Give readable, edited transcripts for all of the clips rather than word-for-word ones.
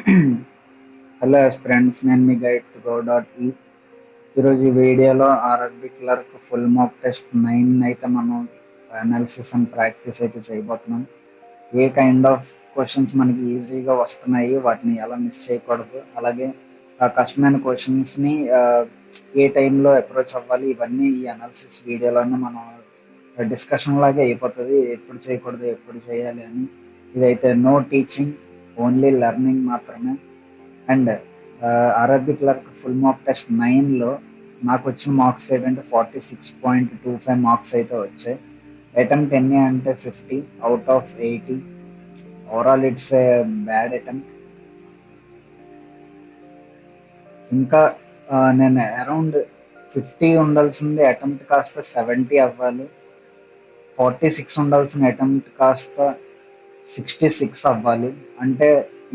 Hello friends, నేను మీ guide to go dot ఈరోజు ఈ వీడియోలో RRB clerk full mock test 9 అయితే మనం అనాలిసిస్ అండ్ ప్రాక్టీస్ అయితే చేయబోతున్నాం. ఏ కైండ్ ఆఫ్ క్వశ్చన్స్ మనకి ఈజీగా వస్తున్నాయి, వాటిని ఎలా మిస్ చేయకూడదు, అలాగే ఆ కష్టమైన క్వశ్చన్స్ని ఏ టైంలో అప్రోచ్ అవ్వాలి, ఇవన్నీ ఈ అనాలిసిస్ వీడియోలోనే మనం డిస్కషన్ లాగే అయిపోతుంది. ఎప్పుడు చేయకూడదు, ఎప్పుడు చేయాలి అని. ఇదైతే నో టీచింగ్, ఓన్లీ లెర్నింగ్ మాత్రమే. And RRB clerk full mark test 9లో నాకు వచ్చిన మార్క్స్ ఏంటంటే 46.25 మార్క్స్ అయితే వచ్చాయి. అటెంప్ట్ ఎన్ని అంటే 50 out of 80. Overall it's a bad attempt. ఇంకా నేను అరౌండ్ 50 ఉండాల్సింది అటెంప్ట్ కాస్త 70 అవ్వాలి. 46 ఉండాల్సిన అటెంప్ట్ కాస్త 66 అవ్వాలి. అంటే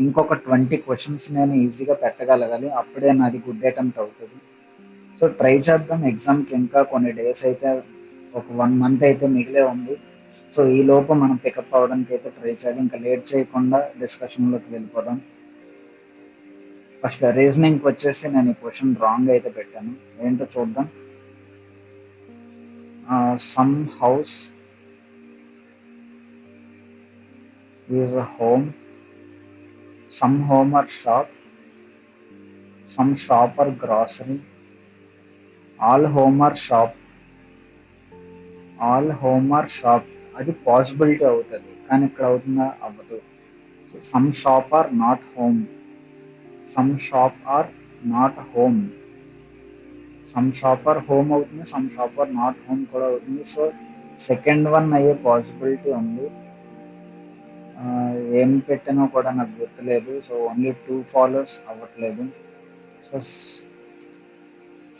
ఇంకొక 20 క్వశ్చన్స్ నేను ఈజీగా పెట్టగలగాలి, అప్పుడే నాది గుడ్ అటెంప్ట్ అవుతుంది. సో ట్రై చేద్దాం. ఎగ్జామ్కి ఇంకా కొన్ని డేస్ అయితే, ఒక 1 మంత్ అయితే మిగిలే ఉంది. సో ఈ లోపు మనం పికప్ అవ్వడానికి అయితే ట్రై చేయాలి. ఇంకా లేట్ చేయకుండా డిస్కషన్లోకి వెళ్ళిపోదాం. ఫస్ట్ రీజనింగ్కి వచ్చేసి నేను ఈ క్వశ్చన్ రాంగ్ అయితే పెట్టాను. ఏంటో చూద్దాం. Some house is a home, some home are shop, some shop are grocery, all home are shop. All home are shop అది పాసిబిలిటీ అవుతుంది, కానీ ఇక్కడ అవుతుందా? అవ్వదు. So some shop are not home, some shop are not home. Some shop are home అవుతుంది, some shop are not home కూడా అవుతుంది. So second one అయ్యే పాసిబిలిటీ ఉంది. ఏం పెట్టానో కూడా నాకు గుర్తులేదు. సో ఓన్లీ 2 ఫాలోస్ అవ్వట్లేదు. So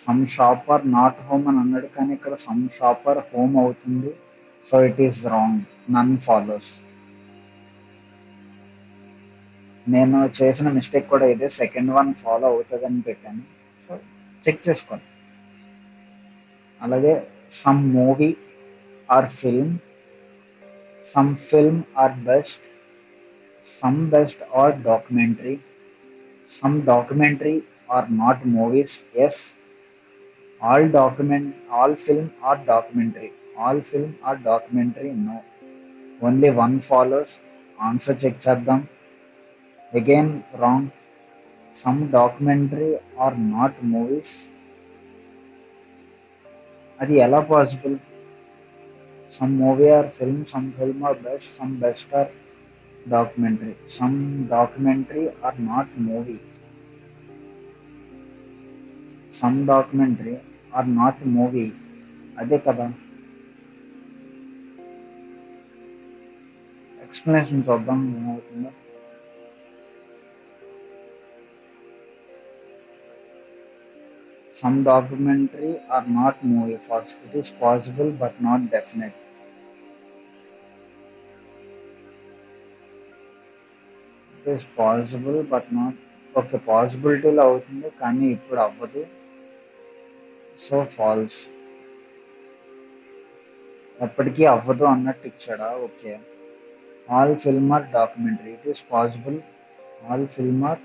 some shop are not home అని అన్నాడు, కానీ ఇక్కడ సమ్ షాప్ ఆర్ హోమ్ అవుతుంది. So it is wrong, none follows. నేను చేసిన మిస్టేక్ కూడా ఇదే, సెకండ్ వన్ ఫాలో అవుతుందని పెట్టాను. సో చెక్ చేసుకోండి. అలాగే some movie are film, some film are best, some best are documentary, some documentary are not movies. Yes, all film or documentary. All film or documentary, no. Only one follows. Answer check చేద్దాం. Again wrong. Some documentary are not movies. అది ఎలా possible? Some movie or film, some film are best, some best are documentary. Some documentary are not movie. Some documentary are not movie. అదే కదా. Explanation చూద్దాం ఏమవుతుందో. Some documentary are not movie. False. It is possible but not definite. It is possible but not. Okay, పాసిబిలిటీలో అవుతుంది కానీ ఇప్పుడు అవ్వదు. So false. ఎప్పటికీ అవ్వదు అన్నట్టు ఇచ్చాడా? Okay. All film are documentary. It is possible. All film are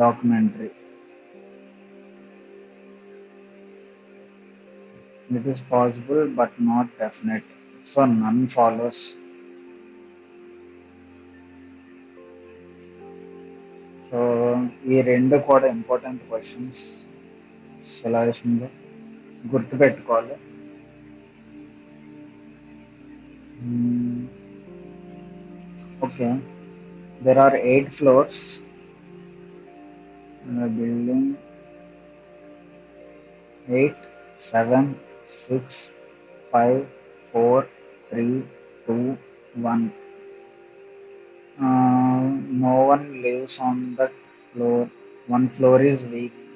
documentary. It is possible but not definite. So none follows. So ఈ రెండు కూడా ఇంపార్టెంట్ క్వశ్చన్స్ సిలబస్లో గుర్తుపెట్టుకోవాలి. Okay, there are 8 floors in a building. 8, 7, 6, 5, 4, 3, 2, 1. No one lives on that floor. One floor is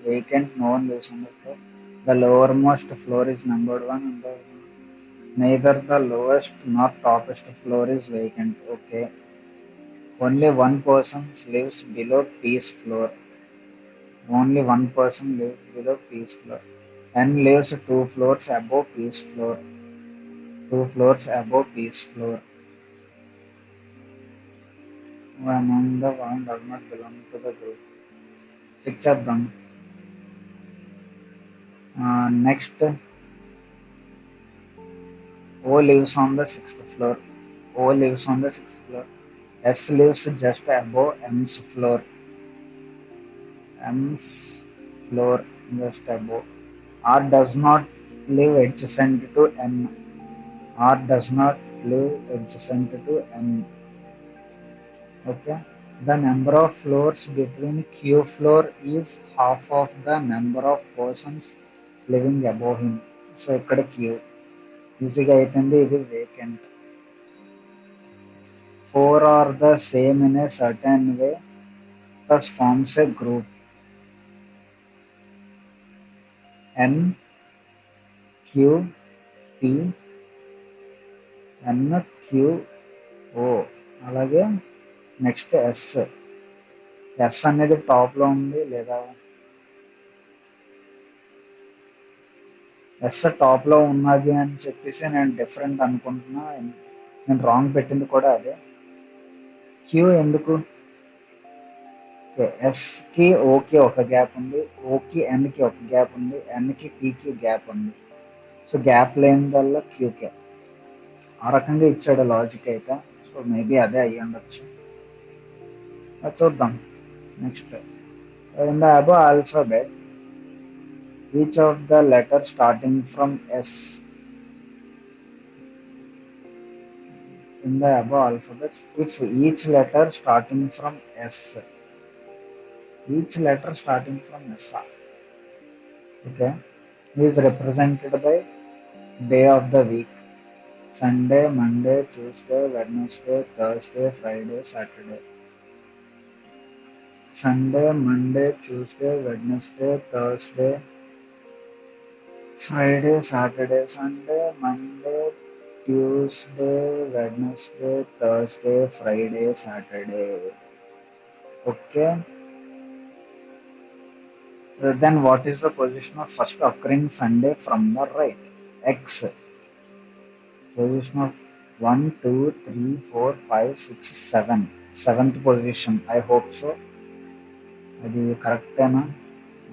vacant. No one lives on that floor. The lowermost floor is numbered 1 and neither the lowest nor toppest floor is vacant. Okay. Only one person lives below P's floor. Only one person lives below P's floor. And lives 2 floors above P's floor. 2 floors above P's floor. among the one does not belong to the group. Check చేద్దాం. Next O lives on the sixth floor. O lives on the sixth floor. S lives just above M's floor. M's floor just above. R does not live adjacent to N. R does not live adjacent to N. Okay. The number of floors between Q floor is half of the number of persons living above him. So ఇక్కడ Q ఈజీగా అయిపోయింది. ఇది vacant. 4 are the same in a certain way, thus forms a group. N, Q, P, N, Q, O. అలాగే next yes. Yes అనేది టాప్లో ఉంది లేదా yes టాప్లో ఉన్నది అని చెప్పేసి నేను డిఫరెంట్ అనుకుంటున్నా. నేను రాంగ్ పెట్టింది కూడా అదే. క్యూ ఎందుకు? ఎస్కి ఓకి ఒక గ్యాప్ ఉంది, ఓకి ఎన్కి ఒక గ్యాప్ ఉంది, ఎన్కి పీకి గ్యాప్ ఉంది. సో గ్యాప్ లేనిదల్లా క్యూకే. ఆ రకంగా ఇచ్చాడు లాజిక్ అయితే. సో మేబీ అదే అయ్యి ఉండొచ్చు. చూద్దాం. Next in the above alphabet each of the letter starting from S. In the above alphabets, if each letter starting from S, okay, is represented by day of the week: Sunday, Monday, Tuesday, Wednesday, Thursday, Friday, Saturday. Sunday, Monday, Tuesday, Wednesday, Thursday, Friday, Saturday. Sunday, Monday, Tuesday, Wednesday, Thursday, Friday, Saturday. Okay. Then what is the position of first occurring Sunday from the right? X. Position of 1, 2, 3, 4, 5, 6, 7. Seventh position. I hope so. అది కరెక్టేనా?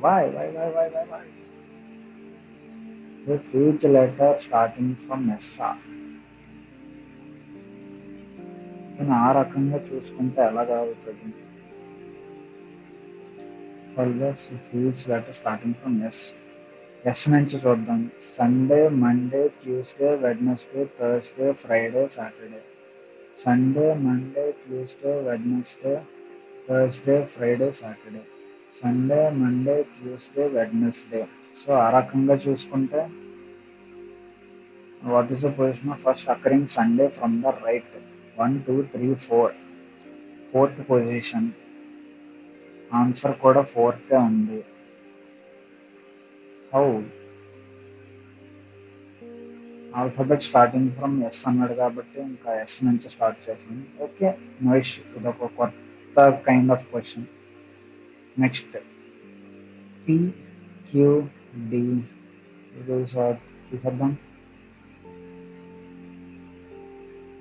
Why? If each letter starting from S. నేను ఆ రకంగా చూసుకుంటే ఎలాగ అవుతుంది? Each letter starting from S. S నుంచి చూద్దాం. Sunday, Monday, Tuesday, Wednesday, Thursday, Friday, Saturday. Sunday, Monday, Tuesday, Wednesday, Thursday, Friday, Saturday. Sunday, Monday, Tuesday, Wednesday. So ఆ రకంగా చూసుకుంటే what is the position of first occurring Sunday from the right? 1, 2, 3, 4. Fourth position. Answer కూడా ఫోర్తే ఉంది. How? Alphabet starting from S అన్నాడు కాబట్టి ఇంకా S నుంచి స్టార్ట్ చేసాను. Okay, no issue. ఇదొక కొత్త kind of question. Next P, Q, D. ఇది చూసేద్దాం.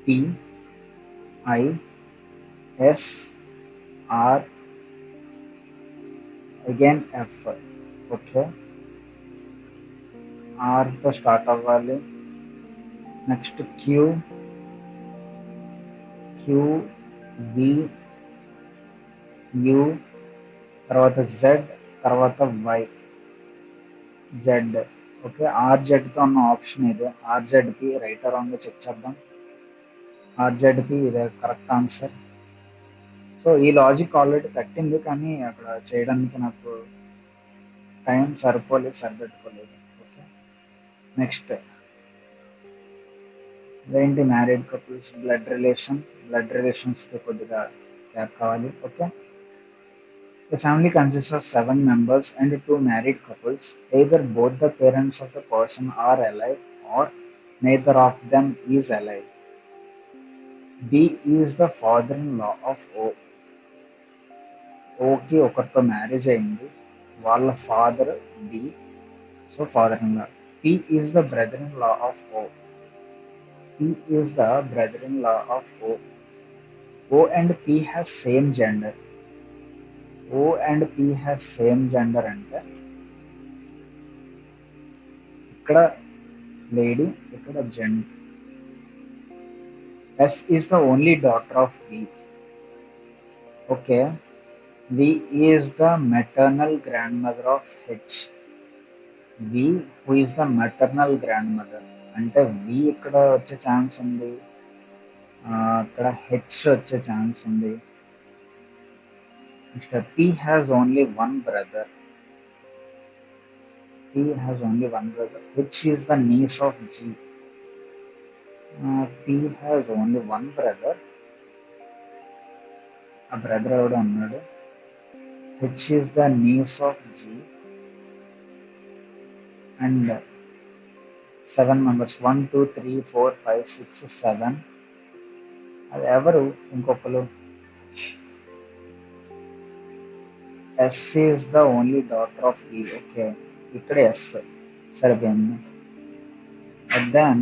P, I, S, R, again F. Okay, ఆర్తో స్టార్ట్ అవ్వాలి. నెక్స్ట్ క్యూ, వి, యు, తర్వాత జెడ్, తర్వాత వై, జెడ్. ఓకే, ఆర్జెడ్తో ఉన్న ఆప్షన్ ఇది. RZP right or wrong check చేద్దాం. ఆర్జెడ్పి ఇదే కరెక్ట్ ఆన్సర్. సో ఈ లాజిక్ ఆల్రెడీ తట్టింది, కానీ అక్కడ చేయడానికి నాకు టైం సరిపెట్టుకోలేదు. ఓకే, నెక్స్ట్ ఏంటి? మ్యారీడ్ కపుల్స్ బ్లడ్ రిలేషన్స్కి కొద్దిగా గ్యాప్ కావాలి. Okay, the family consists of 7 members and 2 married couples. Either both the parents of the person are alive or neither of them is alive. B is the father-in-law of O. ఓకి ఒకరితో marriage అయింది, వాళ్ళ father B, so father in law. P is the brother in law of O. O and P has same gender. O and P has same gender అంటే ఇక్కడ lady, ఇక్కడ gent. S is the only daughter of V. Okay. V is the maternal grandmother of H. V who is the maternal grandmother అంటే V ఇక్కడ వచ్చే chance ఉంది, ఇక్కడ H వచ్చే chance ఉంది. Next P has only one brother. P has only one brother. H is the niece of G. P has only one brother. ఆ brother ఎవడో ఉన్నాడు. H is the niece of G. And 7 members 1 2 3 4 5 6 7. అది ఎవరు ఇంకొకరు. S is the only daughter of V. Okay, ఇక్కడ S సరిపోయింది. And then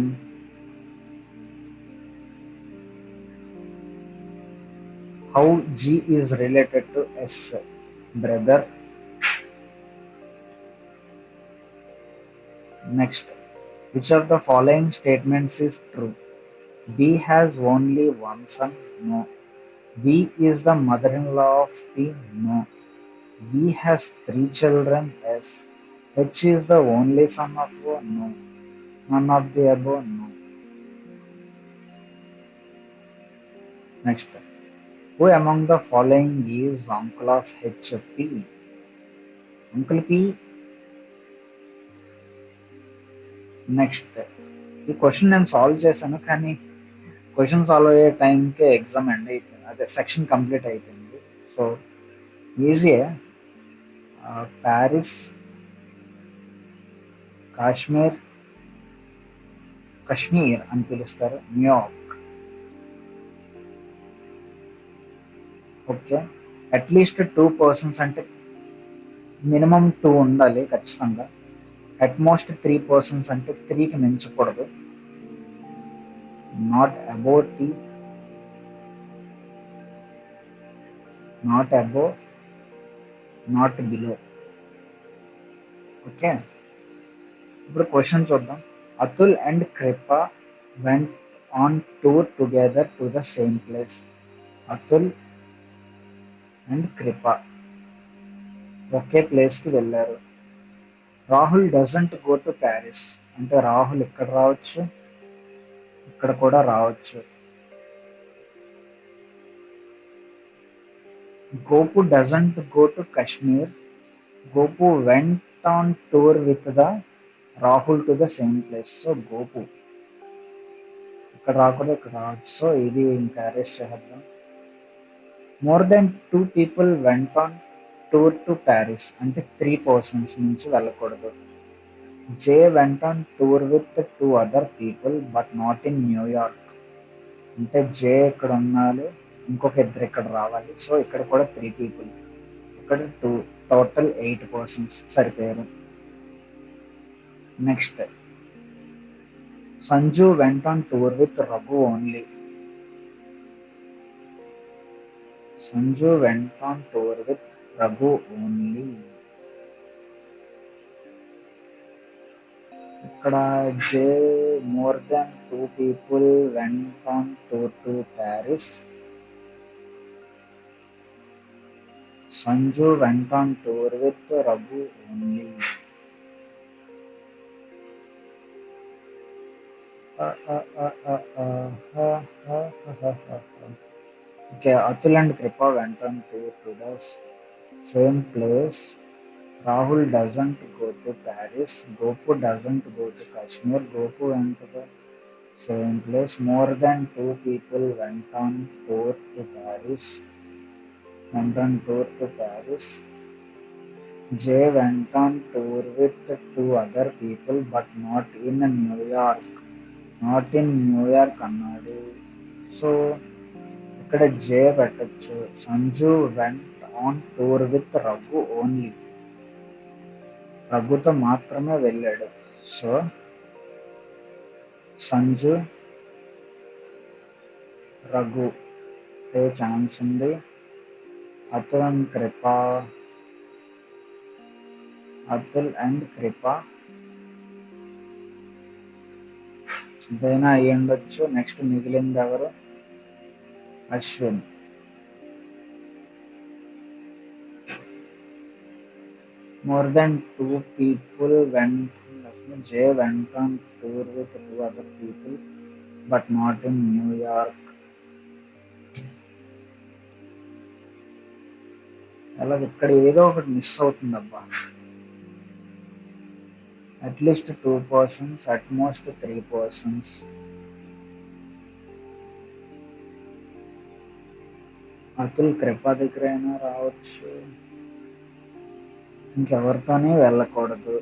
how G is related to S? Brother. Next, which of the following statements is true? B has only one son. No. V is the mother-in-law of P. No. V has 3 children. Yes. H is the only son of O. No. None of the above. No. Next, who among the following is uncle of H? P. Uncle P. Next, ఈ question నేను solve చేశాను, కానీ question solve అయ్యే టైంకే exam end అయిపోయింది, అదే section complete అయిపోయింది. So ఈజీయే. ప్యారిస్, కశ్మీర్ అని పిలుస్తారు, న్యూయార్క్. ఓకే, అట్లీస్ట్ 2 persons అంటే మినిమం 2 ఉండాలి ఖచ్చితంగా. అట్మోస్ట్ 3 persons అంటే 3కి మించకూడదు. Not above T, not above, not below. Okay, ఇప్పుడు క్వశ్చన్ చూద్దాం. Atul and Kripa went on tour together to the same place. Atul and Kripa ఒకే ప్లేస్కి వెళ్ళారు. Rahul doesn't go to Paris అంటే రాహుల్ ఇక్కడ రావచ్చు, ఇక్కడ కూడా రావచ్చు. Gopu doesn't go to Kashmir. Gopu went on tour with the Rahul to the same place. So Gopu ఇక్కడ రాకుండా ఇక్కడ రావచ్చు. సో ఇది ఇంకా అరెస్ట్ చేద్దాం. More than 2 people went on tour to Paris అంటే 3 persons నుంచి వెళ్ళకూడదు. J went on tour with 2 other people but not in New York అంటే జే ఇక్కడ ఉన్నారు, ఇంకొక 2 ఇక్కడ రావాలి. సో ఇక్కడ కూడా 3 people, ఇక్కడ 2, టోటల్ 8 persons సరిపోయారు. Next, Sanju went on tour with Raghu only. Sanju went on tour with Raghu only. ఇక్కడ J more than 2 people went on tour to Paris. Sanju went on tour with Raghu only. Okay, Atul and Kripa went on tour to the same place. Rahul doesn't go to Paris. Gopu doesn't go to Kashmir. Gopu went to the same place. More than 2 people went on tour to Paris. Jay went on tour with 2 other people but not in New York. Not in New York అన్నాడు. So ఇక్కడ J పెట్టచ్చు. Sanju went on tour with Raghu only. రఘుతో మాత్రమే వెళ్ళాడు. So Sanju, Raghu chance ఉంది. Atul and Kripa, Atul and Kripa ఇదైనా అయ్యి ఉండొచ్చు. నెక్స్ట్ మిగిలింది ఎవరు? Ashwin. More than two people went. Jay went on tour with two other people, but not in New York. అలాగే ఇక్కడ ఏదో ఒకటి మిస్ అవుతుందబ్బా. At least 2 persons, at most 3 persons. Atul Kripa దగ్గర అయినా రావచ్చు, ఇంకెవరితోనే వెళ్ళకూడదు.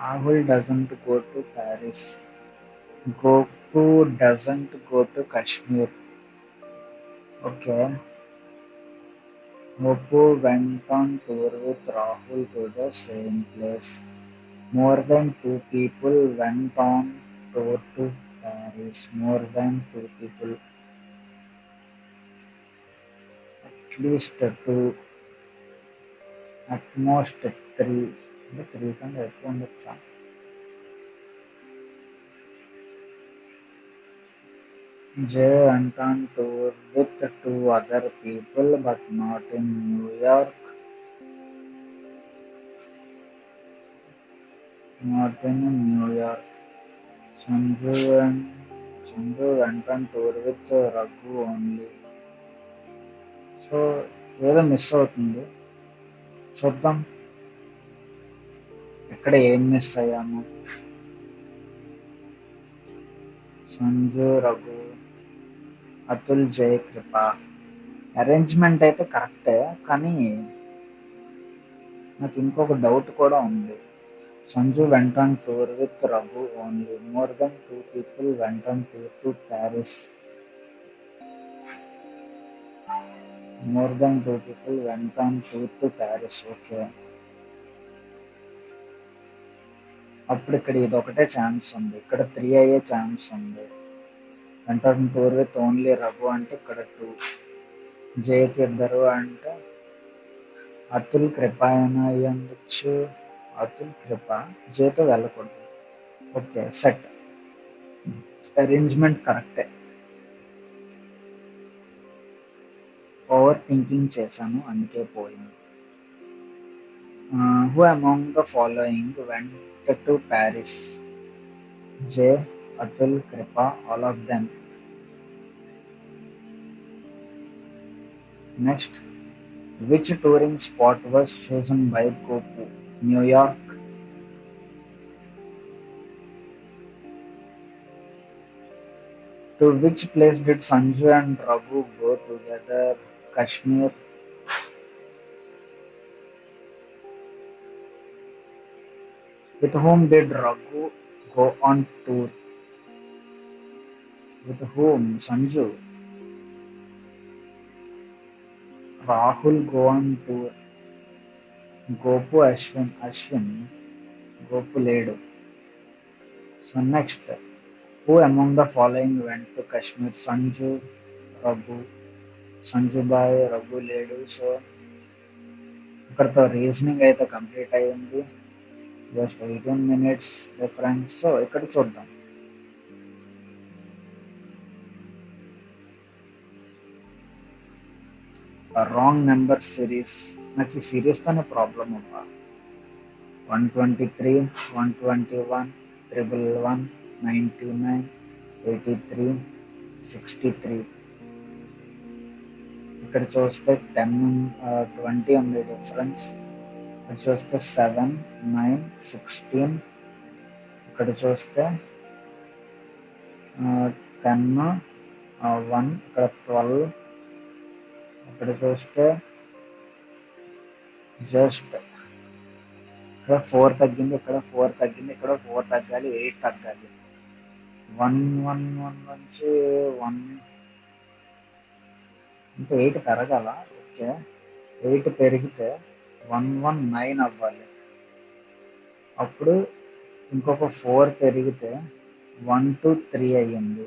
Rahul doesn't go to Paris. Goku doesn't go to Kashmir. Okay. Goku went on tour with Rahul to the same place. More than 2 people went on tour to Paris. More than 2 people. At least 2. At most 3. 3 కంటే ఎక్కువ ఉండొచ్చా? Jay went on tour with 2 other people, but not in New York. Not in New York. Sanju went on tour with Raghu only. So ఏదో miss అవుతుంది, చూద్దాం ఎక్కడ ఏం miss అయ్యాము. సంజు, రఘు, అతుల్, జయ, కృప. Arrangement అయితే కరెక్టే, కానీ నాకు ఇంకొక డౌట్ కూడా ఉంది. Sanju went on tour with Raghu only. More than 2 people went on tour to Paris. More than 2 people went on tour to Paris. Okay, అప్పుడు ఇక్కడ ఇది ఒకటే ఛాన్స్ ఉంది, ఇక్కడ 3 అయ్యే ఛాన్స్ ఉంది. వెంట on tour with only Raghu అంటే ఇక్కడ 2. జేకి 2 అంటే అతుల్ కృప అయినా అయ్యి ఉండొచ్చు. అతుల్ కృప జేతో వెళ్ళకూడదు. Okay, set. అరేంజ్మెంట్ కరెక్టే. ఓవర్ థింకింగ్ చేశాను, అందుకే పోయింది. Who among the following went to Paris? J, Atul, Kripa, all of them. Next, which touring spot was chosen by Goku? New York. To which place did Sanju and Raghu go together? Kashmir. With whom did Raghu go on tour? With whom? Sanju. Rahul go on tour. Gopu, Ashwin. Gopu ledu. So next, who among the following went to Kashmir? Sanju, Raghu. Sanju bhai, Raghu ledu. So ఇక్కడతో reasoning అయితే complete అయ్యింది. Just 18 minutes difference. So ఇక్కడ చూద్దాం. Wrong number series. నాకు ఈ సిరీస్తోనే problem ఉందా? 123, 121, 111, 99, 83, 63. ఇక్కడ చూస్తే 10, 20 ఉంది డిఫరెన్స్. ఇక్కడ చూస్తే 7, 9, 16. ఇక్కడ చూస్తే 10, 1. ఇక్కడ 12. ఇక్కడ చూస్తే జస్ట్ ఇక్కడ 4 తగ్గింది, ఇక్కడ 4 తగ్గింది, ఇక్కడ 4 తగ్గాలి, 8 తగ్గాలి. 1, 1, 1 నుంచి 1 అంటే 8 పెరగాల. ఓకే, 8 పెరిగితే 119 అవ్వాలి. అప్పుడు ఇంకొక 4 పెరిగితే 1 to 3 అయ్యింది.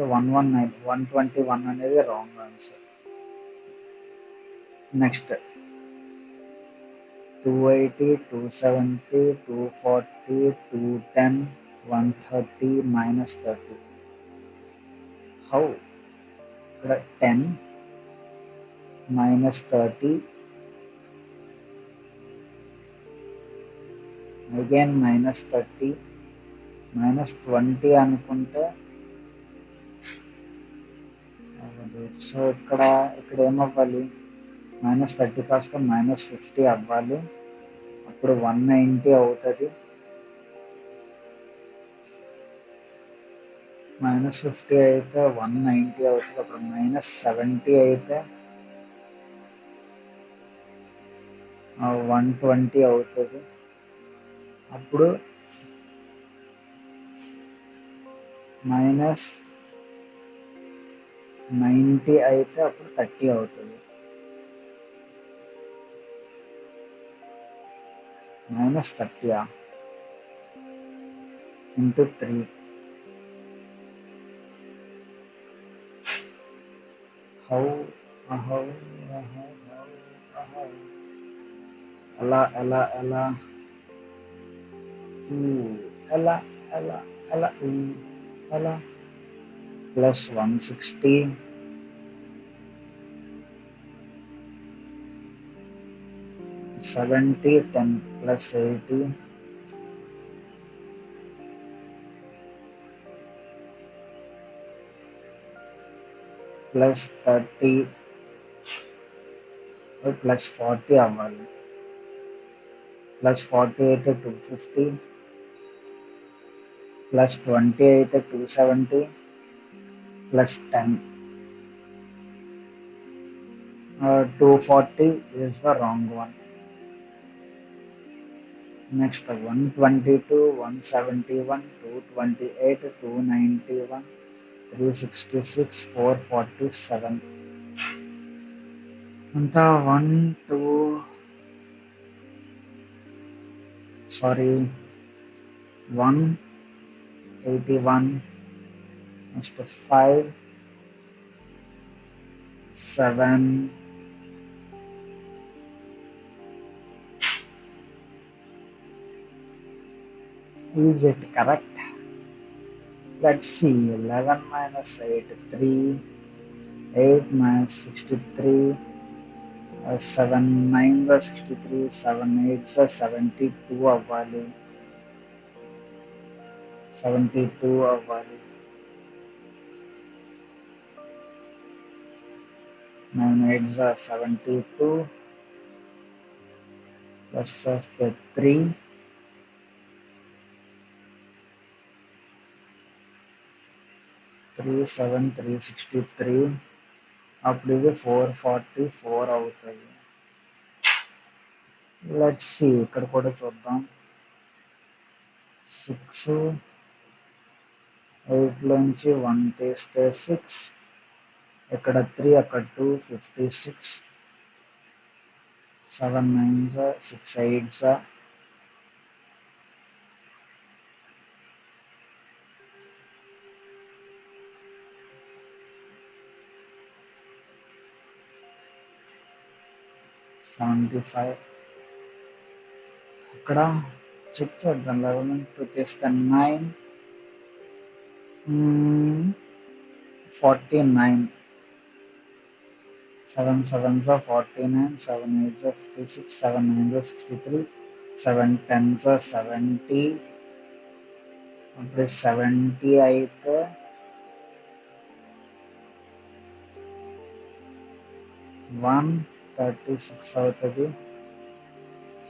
121 అనేది wrong answer. Next 280, 270, 240, 210, 130 minus 30. How? ఇక్కడ 10 minus 30 again minus 30 minus 20 అనుకుంటే అవ్వదు. సో ఇక్కడ ఏమవ్వాలి, -30 కాస్త -50 అవ్వాలి. అప్పుడు 190 అవుతుంది. -50 అయితే 190 అవుతుంది. అప్పుడు -70 అయితే 120 అవుతుంది. అప్పుడు -90 అయితే అప్పుడు 30 అవుతుంది. -30 into 3. How? ఎలా ఎలా ప్లస్ 160 70 10 plus 80 plus 30 plus 40 అవ్వాలి. plus 40 అయితే 250 plus 20 అయితే 270 plus 10 240 is the wrong one. Next 122, 171, 228, 291, 366, 447. అంతా 181. Next 5, 7, is it correct? Let's see. 11 minus 8, 3. 8 minus 63. 7 9s are 63. 7 8s are 72 అవ్వాలి. 72 అవ్వాలి. 9 8s are 72 plus 3. 3 7 363. అప్పుడు ఇది 444 అవుతుంది. లెట్స్ సీ, ఇక్కడ కూడా చూద్దాం. 6 8లోంచి 1 తీస్తే 6, ఇక్కడ 3 అక్కడ 2 56. 7 9s 6 8s 75. ఇక్కడ చెక్ చేద్దాం. 11 2 తీస్తే 9 49. 7 7s 49. 7 8s 56. 7 9s 63. 7 10s 70. అప్పుడు 70 అయితే 136 అవుతుంది.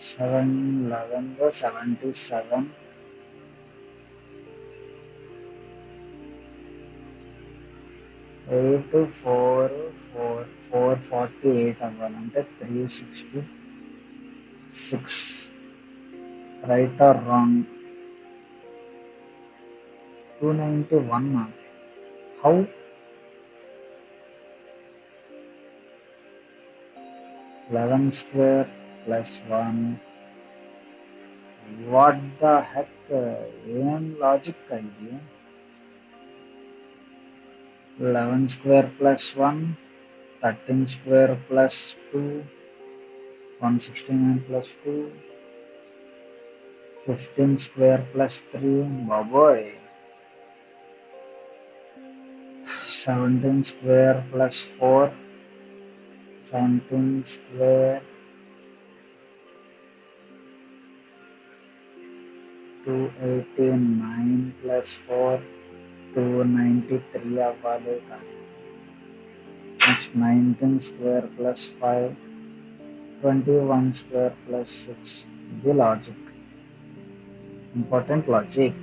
7 11s 77. 8 4 4 448 అవ్వాలంటే 366. Right or wrong? 291. How? (11 square plus 1) what the heck, ఏం లాజిక్ ఇది? 11 square plus 1, 13 square plus 2, 169 plus 2, 15 square plus 3, బాబోయ్. 17 స్క్వేర్ ప్లస్ 4, 17 స్క్వేర్ 289 ప్లస్ 4, 293 అవ్వాలి. Next 19 square plus 5, 21 square plus 6. ఇది logic, important logic.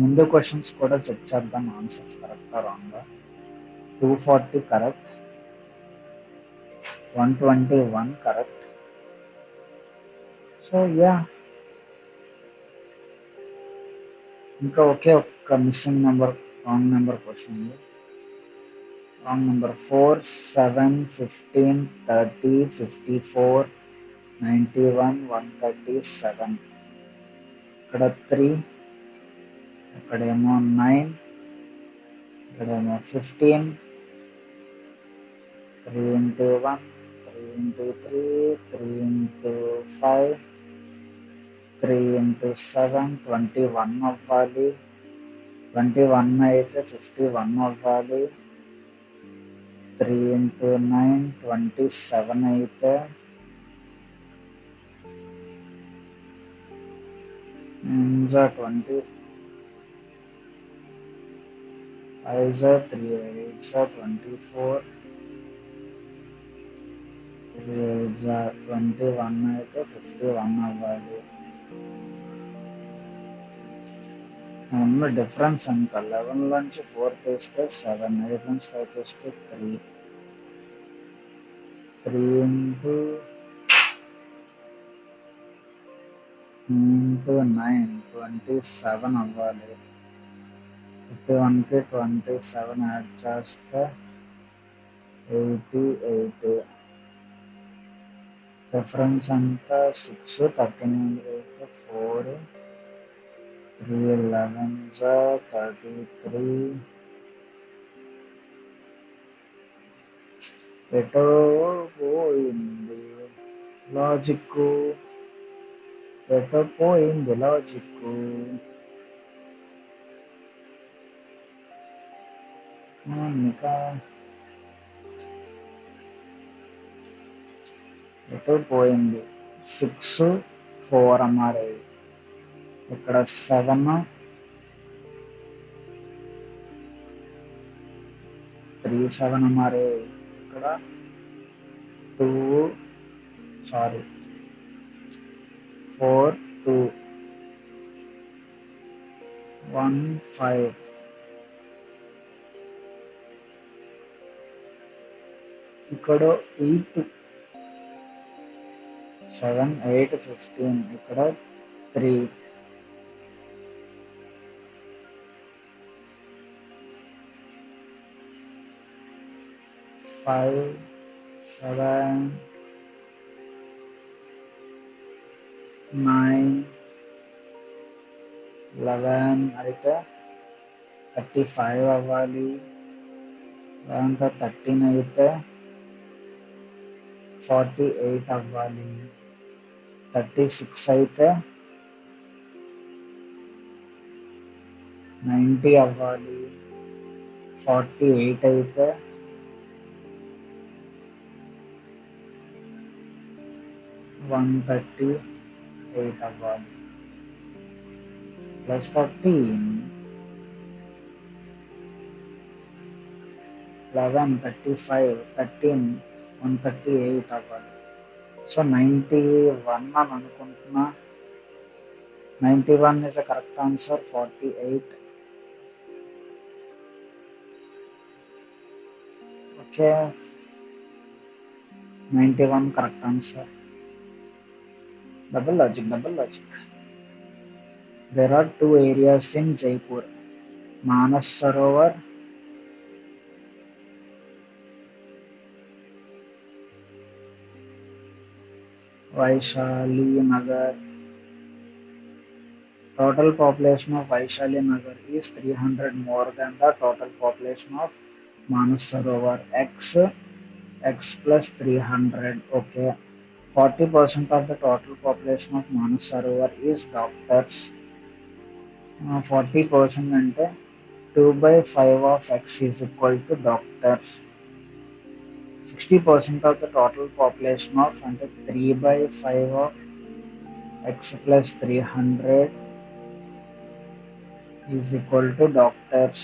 ముందు క్వశ్చన్స్ కూడా check చేద్దాం, answers కరెక్టా రాంగా. 240 correct, 121 correct. So yeah, ఇంకా ఒకే ఒక్క missing number, wrong number question ఉంది. Wrong number 4, 7, 15, 30, 54, 91, 137. ఇక్కడ 3, ఇక్కడేమో 9, ఇక్కడేమో 15, 3 into 1, 3 into 3, 3 into 5, 3 into 7, 21 అవ్వాలి. 21 అయితే 51 అవ్వాలి. 3 into 9, 27 అయితే 20, 5 3 8 24, 3 8 21 అయితే 51 అవ్వాలి. ఉన్న డిఫరెన్స్ ఎంత? 11 నుంచి 4 తీస్తే 7, 8 నుంచి 5 తీస్తే 3, 3 into 9, 27 అవ్వాలి. 51కి 27 యాడ్ చేస్తే 88. డిఫరెన్స్ అంతా 6, 13 అయితే 4, 3 11 33. ఎటో పోయింది లాజిక్, ఎటో పోయింది లాజిక్. ఇంకా ఎటో పోయింది. 6, 4 అమ్మారు. ఇక్కడ 7, 3 7 हमारे. ఇక్కడ 2 4 2 1 5. ఇక్కడ 8 7 8 15. ఇక్కడ 3 5 7 9 11 అయితే 35 అవ్వాలి. 11 13 అయితే 48 అవ్వాలి. 36 అయితే 90 అవ్వాలి. 48 అయితే 138 అవ్వాలి. ప్లస్ 13 11 35 13 138 అవ్వాలి. సో 91 అని అనుకుంటున్నా. 91 is the correct answer. 48. Okay, 91 correct answer. Double logic. There are 2 areas in Jaipur: Manas Sarovar, Vaishali Nagar, Total population of Vaishali Nagar is 300 more than the total population of Manas Sarovar. X plus 300. Okay. 40% of the total population of Manas Sarovar is doctors. 40% అంటే 2 by 5 of x is equal to doctors. 60% of the total population of అంటే 3 by 5 of x plus 300 is equal to doctors.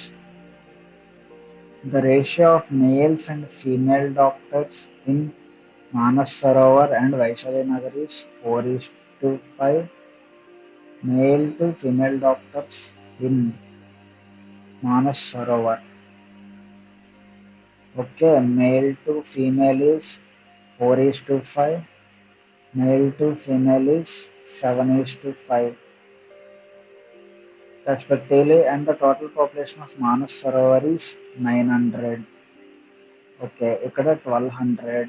The ratio of males and female doctors in Manas Sarovar and Vaishali Nagar is 4 is to 5. Male to female doctors in Manas Sarovar. Okay, male to female is 4 is to 5. Male to female is 7 is to 5 respectively, and the total population of Manas Sarovar is 900. Okay, ఇక్కడ 1200.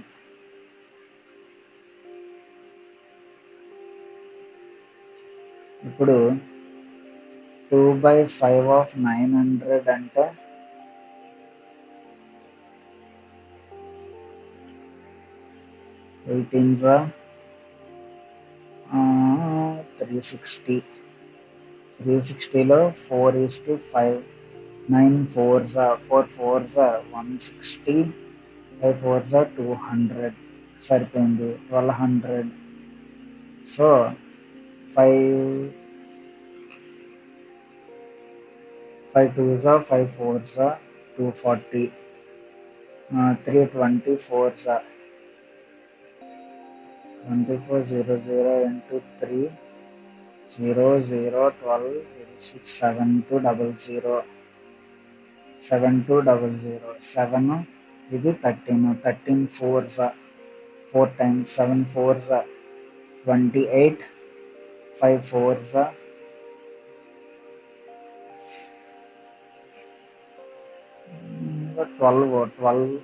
ఇప్పుడు 2 by 5 of 900 అంటే 18 360. 360లో 4 is to 5. 9 4s 4 4s 160. 5 4s 200. సరిపోయింది 1200. So 5 2s 5 4s 240. 3 24s 2400 into 3 0 0 12 6 7 2 00 7 2 00 7 ఇది 13 13 4s 4 times 7 4s 28 5 4s 12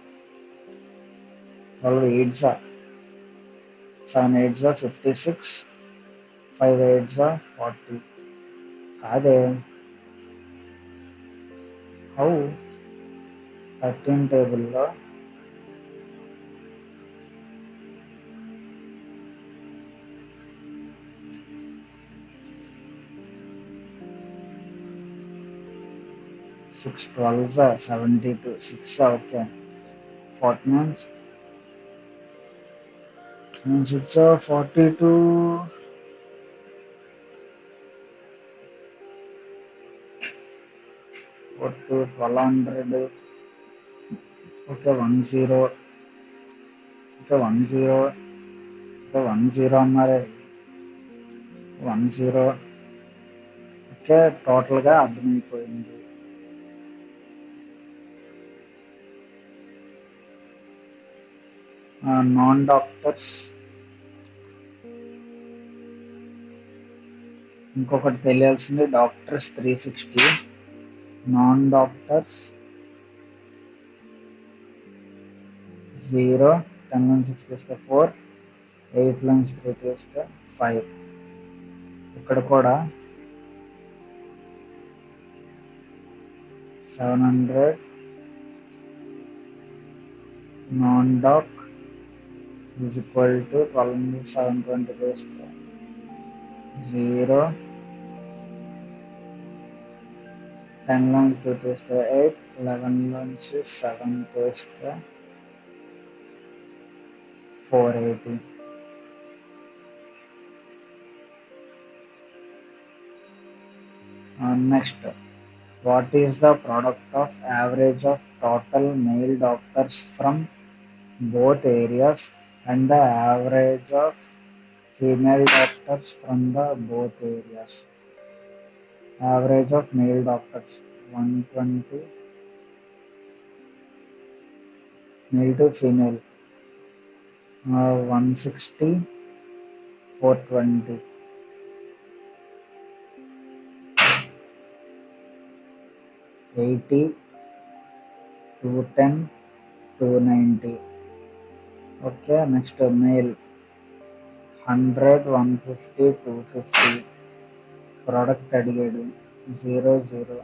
12 8s 7 8s 56 5 8s 40. కాదే how 13 టేబుల్లో six 12s 72 6 okay 49 6 42 1200. Okay 10 okay 10 okay 10 అన్నారే 10. Okay టోటల్గా అర్థమైపోయింది. నాన్ డాక్టర్స్ ఇంకొకటి తెలియాల్సింది డాక్టర్స్ 360. Non doctors 0. 10 నుంచి 6 తీస్తే 4. 8 నుంచి 3 తీస్తే 5. ఇక్కడ కూడా 700 నాన్ డాక్ ఈజ్ ఈక్వల్ టు 12 నుంచి 720 తీస్తే 0. 10 నుంచి 2 తీస్తే 8. 11 నుంచి 7 తీస్తే 480. Next, what is the product of average of total male doctors from both areas and the average of female doctors from the both areas? Average of male doctors 120, male to female 160, 420. 80, 210, 290. Okay, next male 100, 150, 250. Product అడిగాడు 00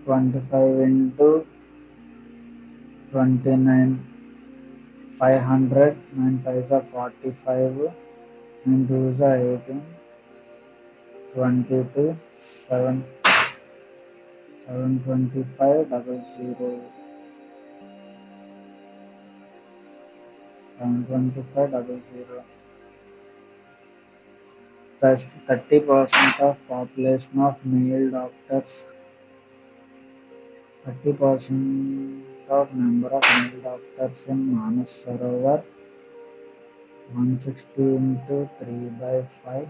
25 into 29 500 9 5s are 45 9 2s are 18 22 7 725 00 725 00 30% of population of male doctors 30% of number of male doctors in Manas Sarovar 160 into 3 by 5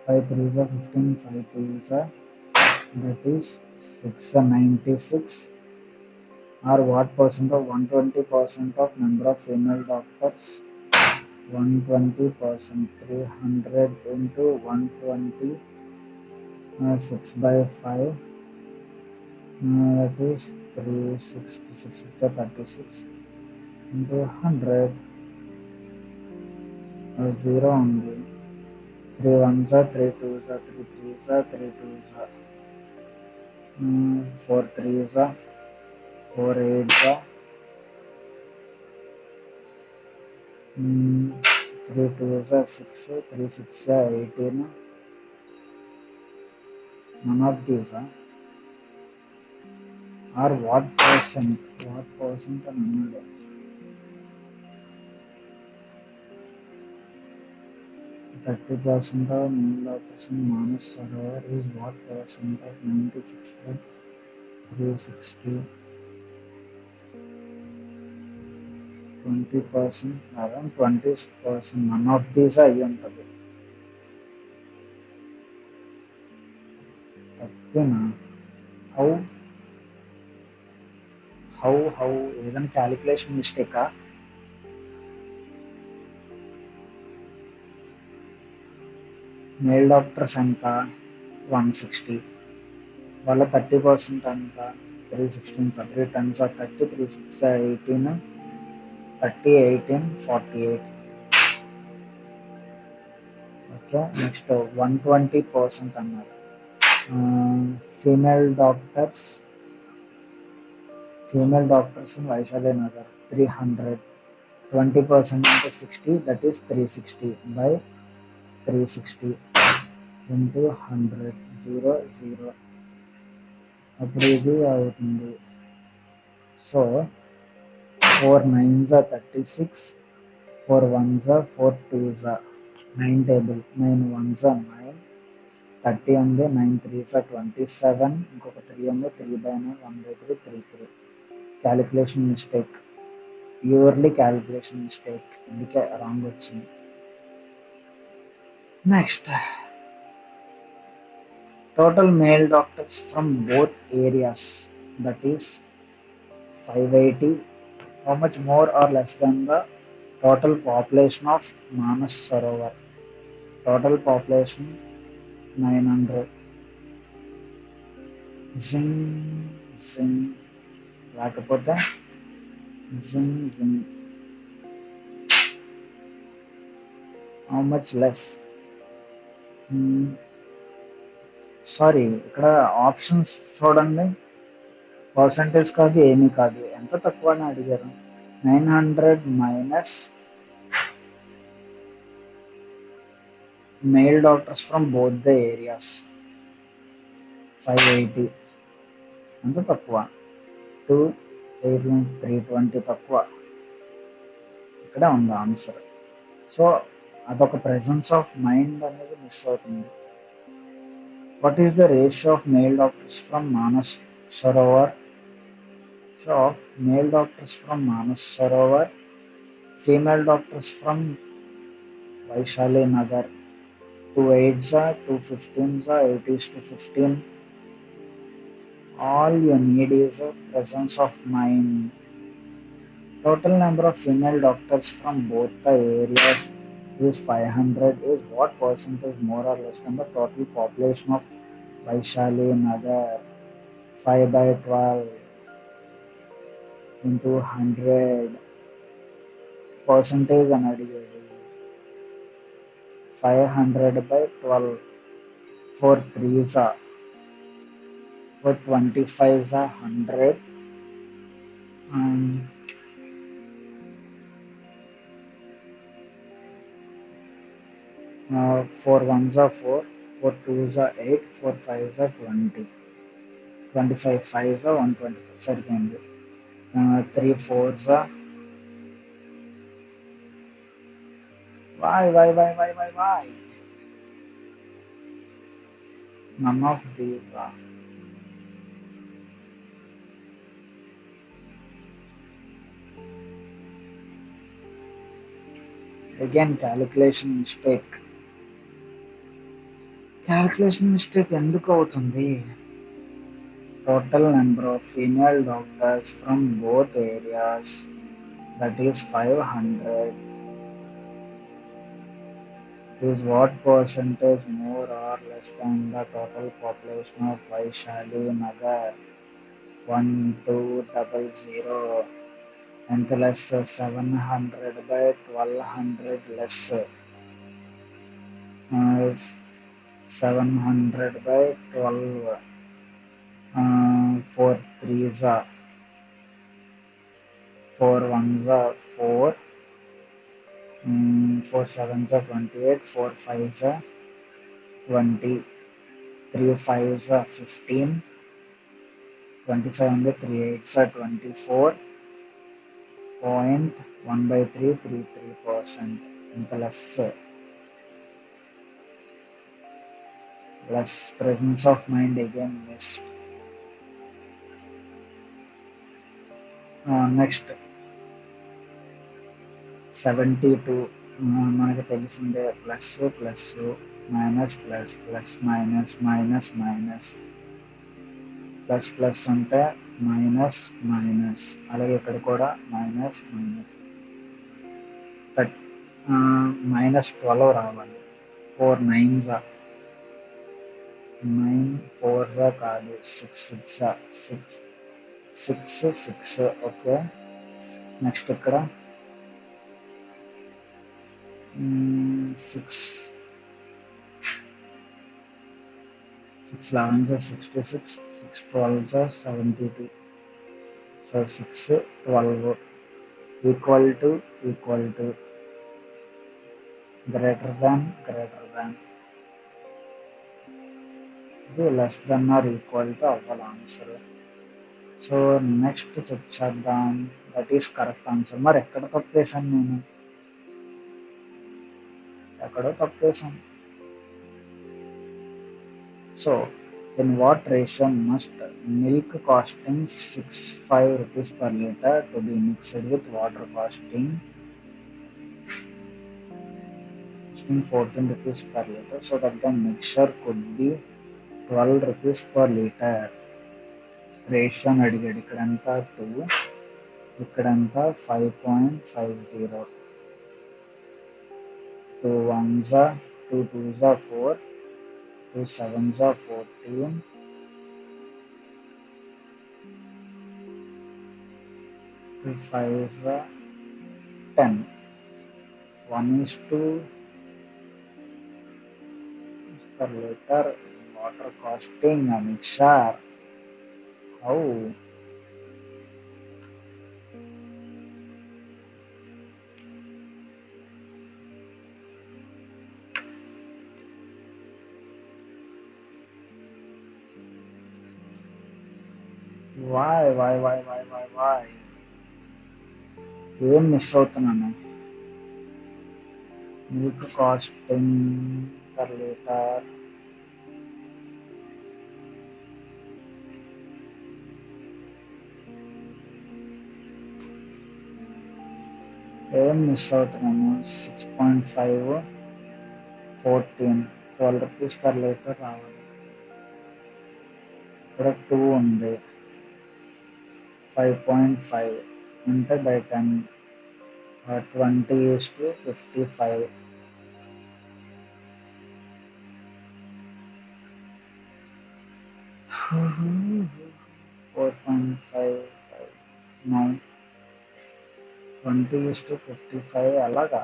5 3s are 15 5 2s are that is 696 or what percent of 120% of number of female doctors 120% 300 into 120 6 by 5 that is 366 36 into 100 0 ఉంది 3 1s are 3 2s are 3 3s are 3 2s are 4 3s are 4 8s are 3 2s are 6 3 6 are 18 none of these are what percent అని అన్నాడు 30% of male doctors in Manas Sarovar is what percent of 96 by 360 20% around 20% none of these అయ్యి ఉంటుంది 30 how ఏదైనా calculation మిస్టేకా male doctors ఎంత 160 వాళ్ళ 30% ఎంత 316 3 10s are 30 3 6 are 18 30 18 48 okay next 120% అన్నారు female doctors in Vaishali Nagar 300 20% into 60 that is 360 by 360 into 100 0 0 అప్పుడు ఇది అవుతుంది so 4 9s are 36 4 1s are 4 2s are 9 table 9 1s are 9 30 ఉంది 9 3s are 27 ఇంకొక 3 ఉంది 3 by 9 1 by 3 3 3 calculation mistake purely calculation mistake అందుకే wrong వచ్చింది next total male doctors from both areas that is 580 how much more or less than the total population of Manas Sarovar total population 900 zing zing లేకపోతే zing zing how much less sorry ఇక్కడ options చూడండి percentage కాదు ఏమీ కాదు ఎంత తక్కువ అని అడిగారు 900 minus male doctors from both the areas 580 ఎంత తక్కువ 320 తక్కువ ఇక్కడే ఉంది ఆన్సర్ సో అదొక ప్రెజెన్స్ ఆఫ్ మైండ్ అనేది మిస్ అవుతుంది what is the ratio of male doctors from Manas Sarovar of male doctors from Manas Sarovar female doctors from Vaishali Nagar 2 8s are 2 15s are 8:15 all you need is a presence of mind total number of female doctors from both the areas is 500 is what percentage more or less than the total population of Vaishali Nagar 5 by 12 into 100 percentage అని అడిగాడు. 500/12. 4 3s are 4 25s are 100, and 4 1s are 4, 4 2s are 8, 4 5s are 20, 25 5s are 125 సరిపోయింది. 3 4s are why none of these are. Again calculation mistake ఎందుకు అవుతుంది? Total number of female doctors from both areas, that is 500, is what percentage more or less than the total population of Vaishali Nagar? 1200 ఎంత less? 700/1200 less 700/12. 4 3s are 4 1s are 4, 4 7s are 28, 4 5s are 20, 3 5s are 15, 25 and 3 8s are 24.1/333%. ఇంత less presence of mind again missed. Next 72. మనకు తెలిసిందే plus plus minus plus plus minus minus minus plus plus ఉంటే minus minus, అలాగే ఇక్కడ కూడా minus minus. -12 రావాలి. 4 9s 9 4s కాదు, 6 6 okay. Next ఇక్కడ 6 11s 66, 6 12s 72. So 6 12 equal to greater than ఇది less than or equal to అవ్వాలి ఆన్సర్. సో నెక్స్ట్ చెక్ చేద్దాం. That is correct answer. మరి ఎక్కడో తప్పు వేసాను. So in what ratio must milk costing 65 rupees per liter to be mixed with water costing 14 rupees per liter, so that the mixture could be 12 rupees per liter? Ratio అని అడిగాడు. ఇక్కడంతా 2, ఇక్కడంతా 5.50. 2 1s 2 2s 4, 2 7s 14, 2 5s 10. 1:2 per liter water costing a mixture. How? Why? ఏం miss అవుతున్నాను? Milk casting per litre ఏం miss అవుతున్నాను? 6.5 14 12 rupees per litre రావాలి. ఇక్కడ 2 ఉంది, 5.5 అంటే బై 10, 20:55. 20:55 అలాగా.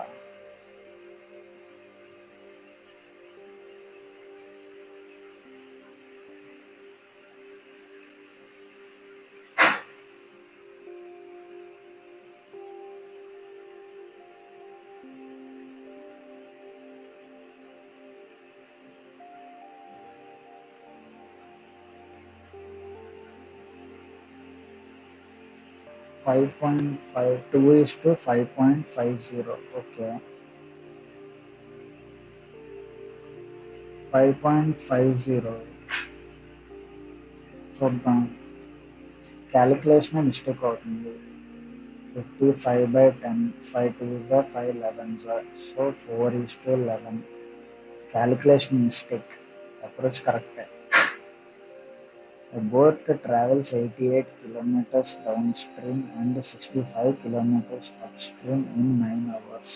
Five point five 2:5.50. ఓకే. 5.50 చూద్దాం. క్యాలిక్యులేషన్ మిస్టేక్ అవుతుంది. 55/10, 5 2s are 5 11s are, so 4:11. Calculation mistake. Approach correct. A boat travels 88 kilometers downstream and 65 kilometers upstream in 9 hours.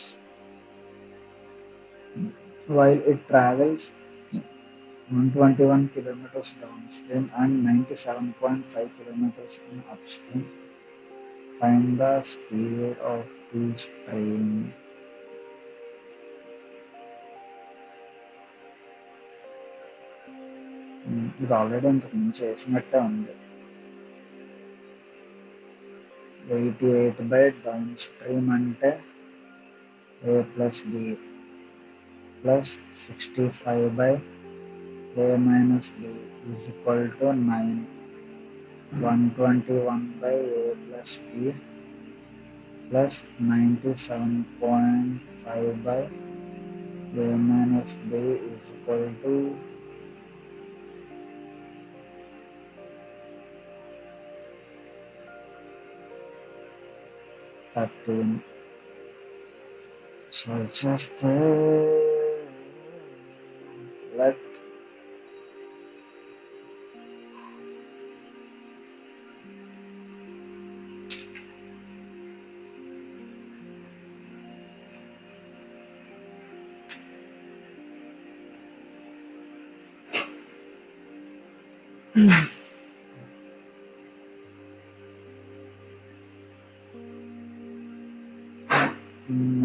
While it travels 121 kilometers downstream and 97.5 kilometers in upstream, find the speed of the stream. ఇది already ఇంతకు ముందు చేసినట్టే ఉంది. 88 down stream అంటే A plus B plus 65/A minus B is equal to 9. 121/A plus B plus 97.5/A minus B is equal to 13. So just let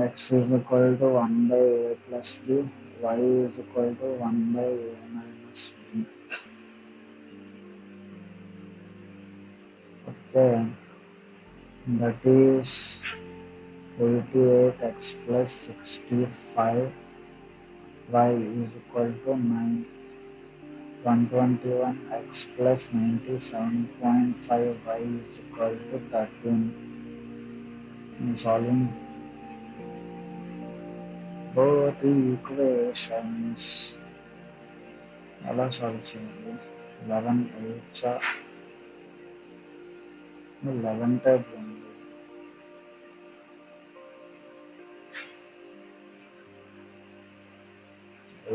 x is equal to 1/A plus B, y is equal to 1/A minus B. Okay, that is 88x plus 65, y is equal to 9. 121x plus 97.5, y is equal to 13. I'm solving both the equations. ఎలా solve చేయాలి? 11 type ఉంది.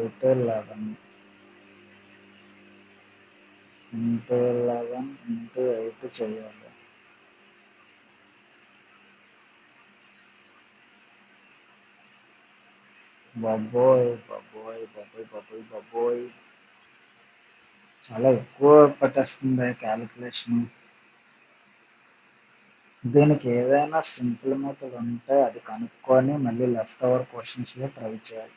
8 11 into 11 into 8 చేయాలి. బాబోయ్ చాలా ఎక్కువ పట్టేస్తుంది calculation. దీనికి ఏదైనా సింపుల్ మెథడ్ ఉంటే అది కనుక్కొని మళ్ళీ లెఫ్ట్ ఓవర్ క్వశ్చన్స్లో ట్రై చేయాలి.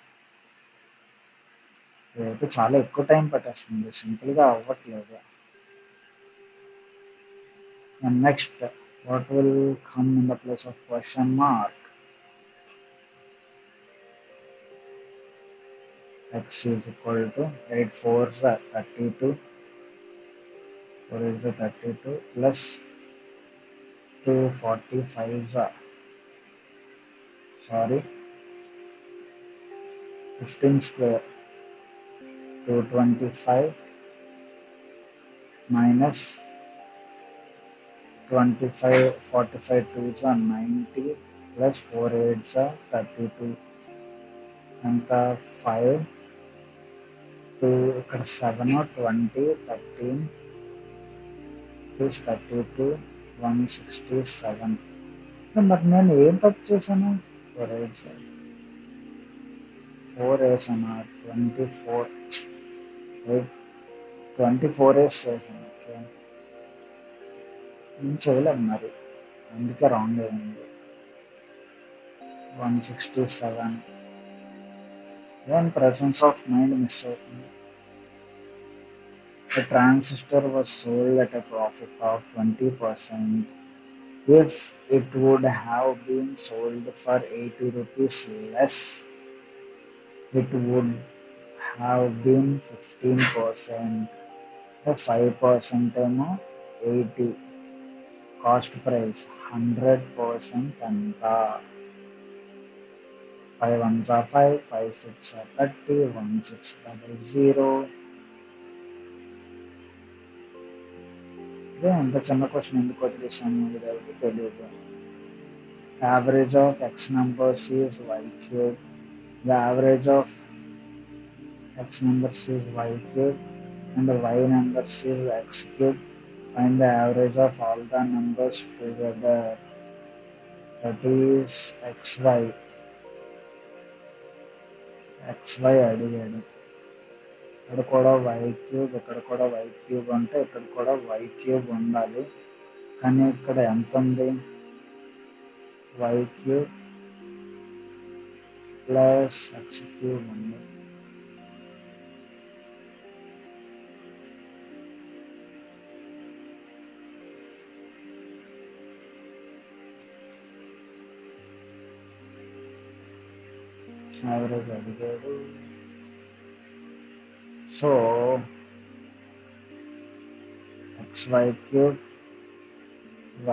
ఇదైతే చాలా ఎక్కువ టైం పట్టేస్తుంది, సింపుల్గా అవ్వట్లేదు. And next, what will come in the place of question mark? X is equal to 8 4s are 32. 4 is 32 plus 2 45s are 15 square 225 minus 25 45 2s are 90 plus 4 8s are 32. అంత 5 2 ఇక్కడ 7 20 13 plus 32 167. మరి నేను ఏం తప్పు చేశాను? 4 8s 4 వేసాను 24 వేస్ చేశాను. ఓకే, ఏం చేయలేదు మరి, అందుకే రాంగ్ అయింది. 167. When presence of mind miss అవుతుంది. The transistor was sold at a profit of 20%. If it would have been sold for 80 rupees less, it would have been 15%. The 5% ఏమో 80. Cost price 100% ఎంత? 5 ones are 5, 5 6 are 30, 1600. ఇదే అంత చిన్న question ఎందుకు వదిలేసాము ఇదైతే తెలియదు. Average of x numbers is y cube. The average of x numbers is y cube and the y numbers is x cube. Find the average of all the numbers together. That is xy. xy అడిగాడు. ఇక్కడ కూడా y cube, ఇక్కడ కూడా y cube అంటే ఇక్కడ కూడా y cube ఉండాలి. కానీ ఇక్కడ ఎంత ఉంది? Y cube plus X cube ఉంది. యావరేజ్ అడిగాడు. So xy cube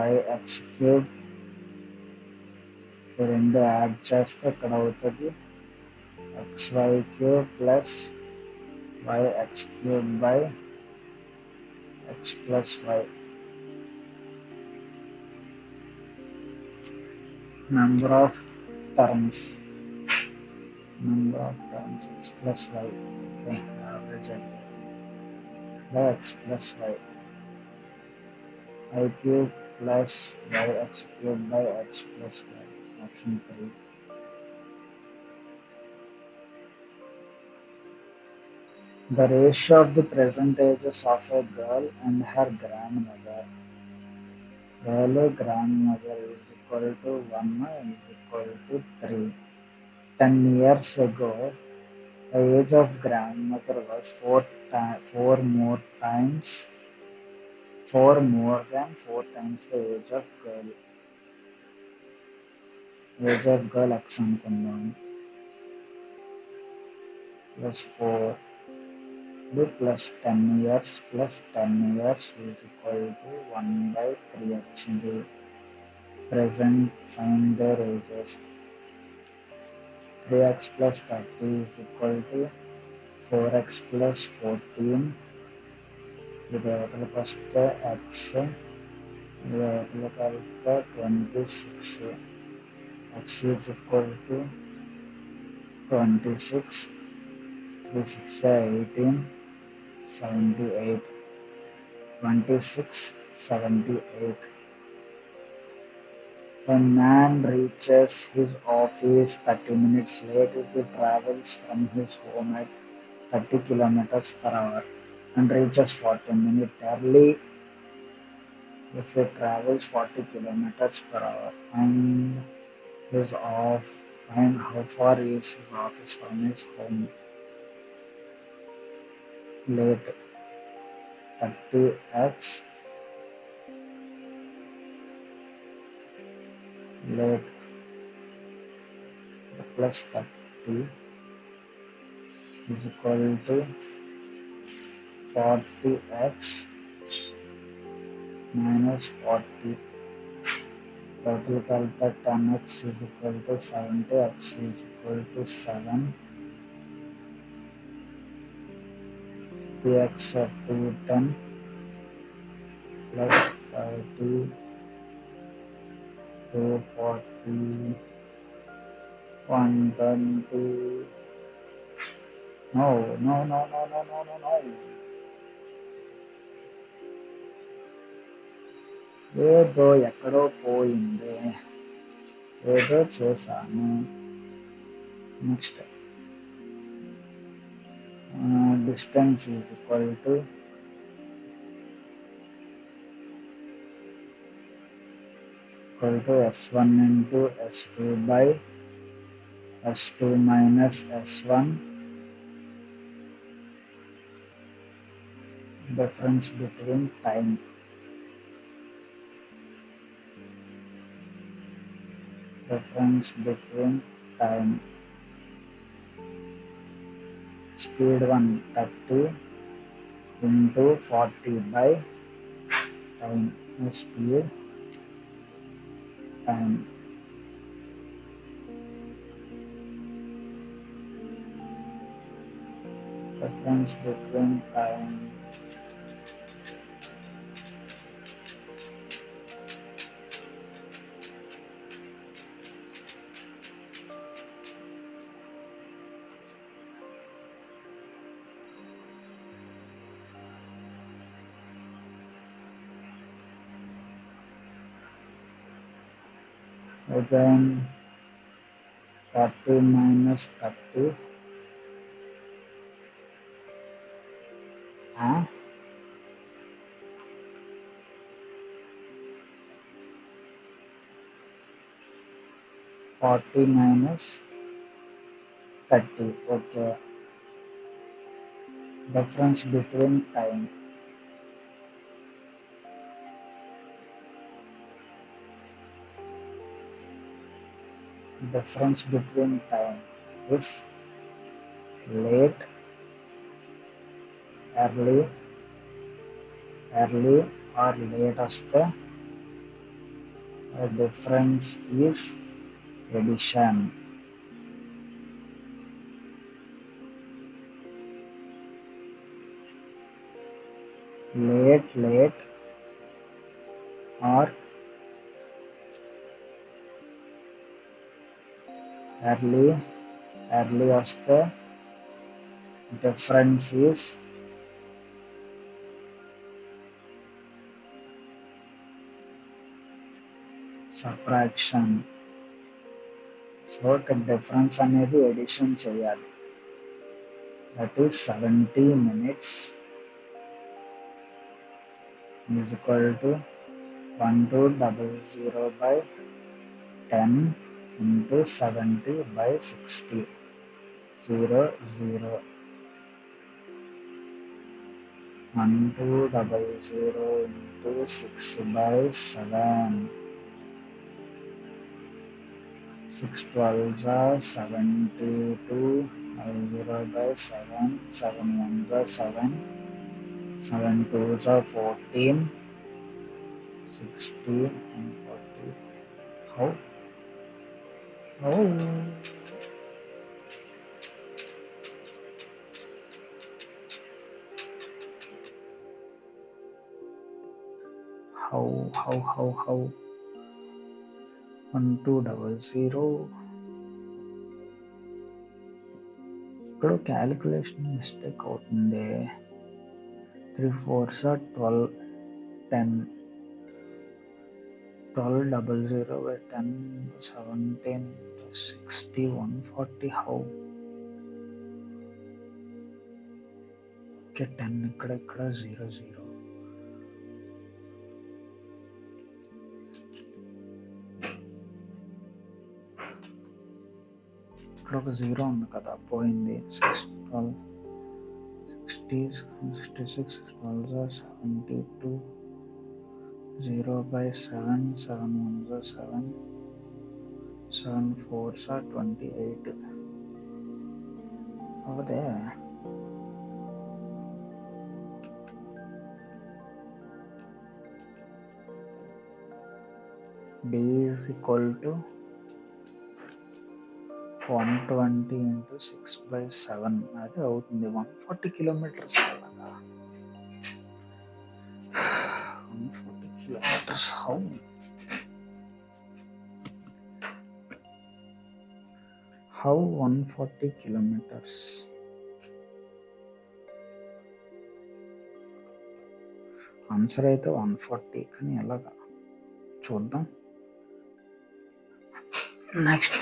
yx cube రెండు యాడ్ చేస్తే ఇక్కడ అవుతుంది xy cube plus yx cube by x plus y. Number of terms x plus y. Okay, average by x plus y. I cube plus yx cube by x plus y. Option 3. The ratio of the percentages of a girl and her grandmother. Girl grandmother is equal to 1 is equal to 3. 10 years ago, the age of grandmother was 4 more than 4 times the age of girl. Age of girl x అనుకుందాం. Plus 4 plus 10 years plus 10 years is equal to 1/3 వచ్చింది. Present find their ages. 3x plus 30 is equal to 4x plus 14. ఇది అవతలకు వస్తే x, ఇది అవతలకు వెళ్తే 26. x is equal to 26. 3 6 18, 78. 26, 78. A man reaches his office 30 minutes late if he travels from his home at 30 kilometers per hour and reaches 40 minutes early if he travels 40 kilometers per hour. Find how far is his office from his home. Late 30x late plus 30 is equal to 40x minus 40. Total calculate 10x is equal to 70, x is equal to 7. Px of 210 plus 30 240 120. No. ఏదో ఎక్కడో పోయింది, ఏదో చేశాను. Next distance is equal to s1 into s2 by S2 minus S1, difference between time. Difference between time. Speed 1 30 into 40 by time. Speed time. Difference between time. Again 40 minus 30. 40 minus 30. Okay. Difference between time. Difference between time. If late, early or late వస్తే difference is addition. Late or early వస్తే difference is subtraction. So ఇక్కడ difference అనేది edition చేయాలి. That is 70 minutes is equal to 1200 by 10 into 70 by 60. 0 0 1200 into 6 by 7. 6 12s are 72. 0 by 7. 7 1s are 7. 7 2s are 14. 60 and 40. How? How? 1200. ఇక్కడ calculation mistake అవుతుంది. 3 4s are 12. 10 1200 by 10 17 60 140. How? Okay, 10 ఇక్కడ 0 0. ఇక్కడ ఒక 0 ఉంది కదా, పోయింది. 6 12 60 66 12s are 72. 0 by 7. 7 1s are 7. 7 4s are 28. Over there. B is equal to 120 into 6 by 7. అదే అవుతుంది 140 kilometers. అలాగా 140 kilometers. How 140 kilometers? ఆన్సర్ అయితే 140, కానీ ఎలాగా చూద్దాం. Next,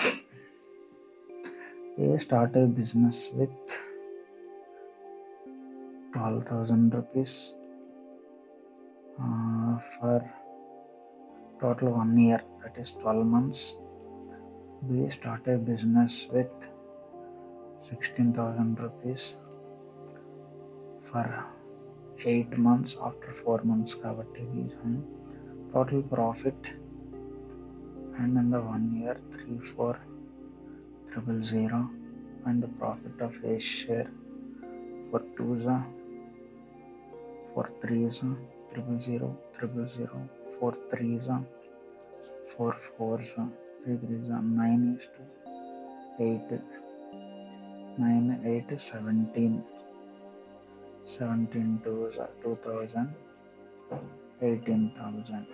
start a business with 12,000 rupees for total 1 year, that is 12 months. We start a business with 16,000 rupees for 8 months. After 4 months kabatti we total profit, and in the 1 year 34,000, and the profit of a share for 2s, for 3s 000, 000, for 3s, for 4s 3 3s, 9 is to 8, 9 8 17, 17 2s 2,000, 18,000,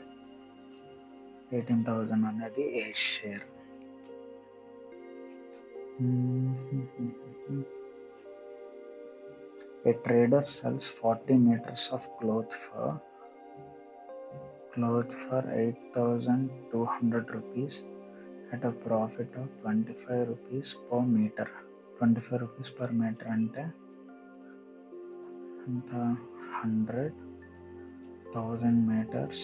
18,000 అనేది ఏ share. A trader sells 40 meters of cloth for 8,200 rupees at a profit of 25 rupees per meter. 25 rupees per meter అంటే అంత 100,000 meters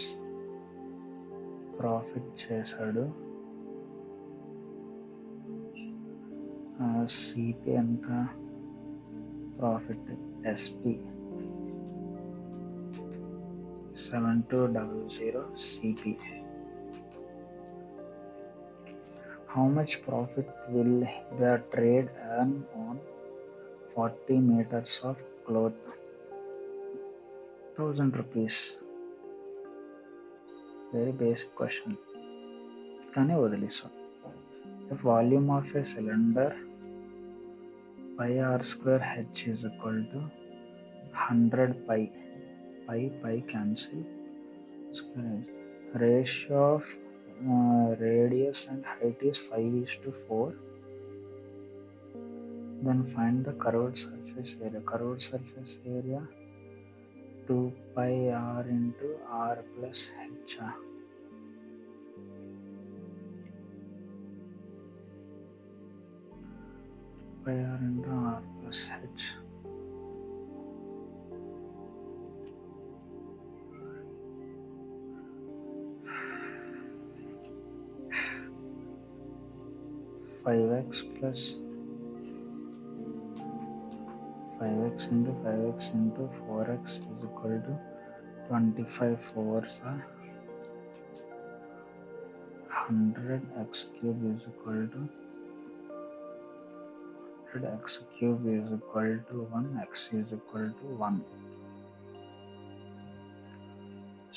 profit చేశాడు. CP ఎంత profit? SP 7200 CP. How much profit will the trade earn on 40 meters of cloth? 1,000 rupees. Very basic question. కానీ వదిలేసాం. If volume of a cylinder pi r square h is equal to 100 pi cancel, ratio of radius and height is 5:4, then find the curved surface area. Curved surface area 2 pi r into r plus h. 2 pi r into r plus h. Five x into 5x into 4x is equal to 25 4s 100 x cube is equal to 100 x cube is equal to 1, x is equal to 1.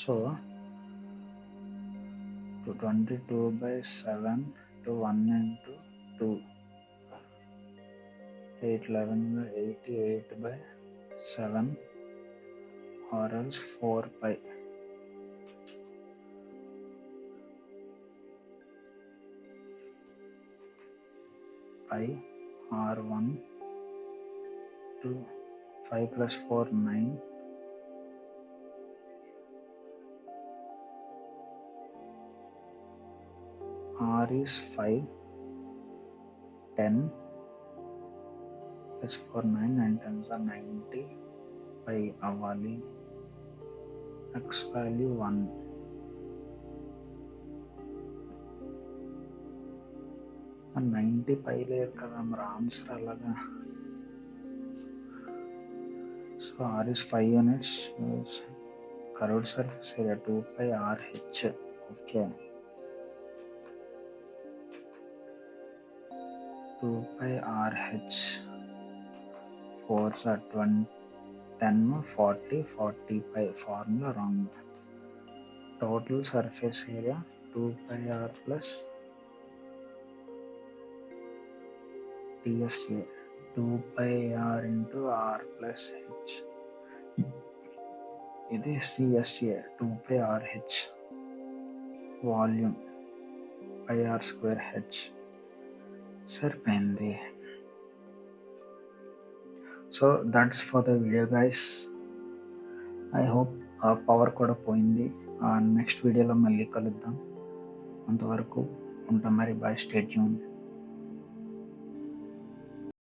So 22/7 to 1 into 2, 811/88/7 or else 4 pi. Pi r1 to 5 plus 4 9, r is 5, 10 plus 4 9, 9 10s are 90 pi అవ్వాలి. x value 1. మరి 90 పై లేదు కదా, మరి answer అలాగా. So r is 5 units. Curved surface area 2 pi r h. Okay, 2 pi r h. 4s are 20, 10, 40, 40 pi. Formula wrong. Total surface area 2 pi r plus TSA 2 pi r into r plus h. ఇది CSA 2 pi r h. Volume pi r square h. సరిపోయింది. So that's for the video guys. I hope power కూడా పోయింది. Next వీడియోలో మళ్ళీ కలుద్దాం. అంతవరకు ఉంటాం మరి. Bye, stay tune.